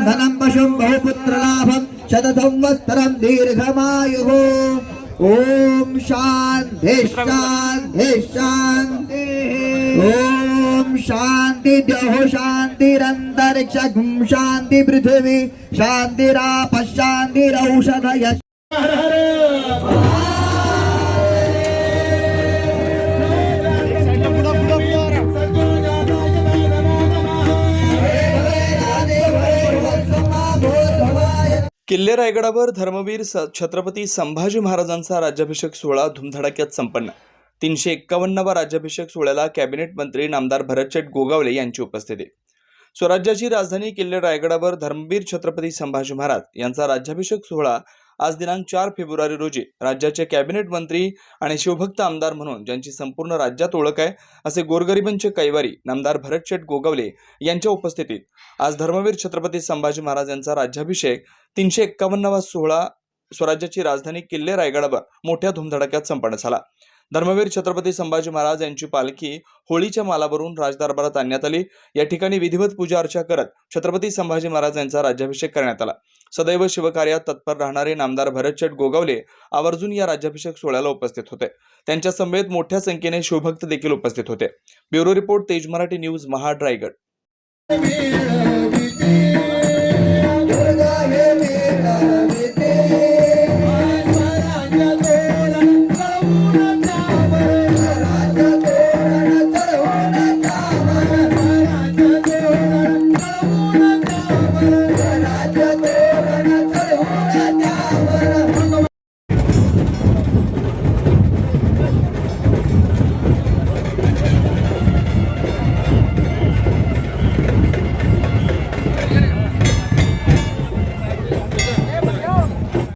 धनं पशुं बहुपुत्रलाभं शतसंवत्सरं दीर्घमायुः। ओम शांति शांति शांति। ओम शांति द्यौः शांतिरन्तरिक्षं शांति पृथिवी शांतिराप शांतिरौषधयः। किल्ले रायगडावर धर्मवीर छत्रपती संभाजी महाराजांचा राज्याभिषेक सोहळा धुमधडाक्यात संपन्न। 351वा राज्याभिषेक सोहळ्याला कॅबिनेट मंत्री नामदार भरतशेठ गोगावले यांची उपस्थिती। स्वराज्याची राजधानी किल्ले रायगडावर धर्मवीर छत्रपती संभाजी महाराज यांचा राज्याभिषेक सोहळा आज दिनांक 4 फेब्रुवारी रोजी राज्याचे कॅबिनेट मंत्री आणि शिवभक्त आमदार म्हणून ज्यांची संपूर्ण राज्यात ओळख आहे असे गोरगरिबांचे कैवारी नामदार भरतशेठ गोगावले यांच्या उपस्थितीत आज धर्मवीर छत्रपती संभाजी महाराज यांचा राज्याभिषेक 351वा सोहळा स्वराज्याची राजधानी किल्ले रायगडावर मोठ्या धुमधडाक्यात संपन्न झाला। धर्मवीर छत्रपती संभाजी महाराज यांची पालखी होळीच्या मालावरून राजदरबारात आणण्यात आली। या ठिकाणी विधिवत पूजा अर्चा करत छत्रपती संभाजी महाराज यांचा राज्याभिषेक करण्यात आला। सदैव शिवकार्यात तत्पर राहणारे नामदार भरतशेठ गोगावले आवर्जून या राज्याभिषेक सोहळ्याला उपस्थित होते। त्यांच्या समवेत मोठ्या संख्येने शिवभक्त देखील उपस्थित होते। ब्युरो रिपोर्ट, तेज मराठी न्यूज, महाड, रायगड।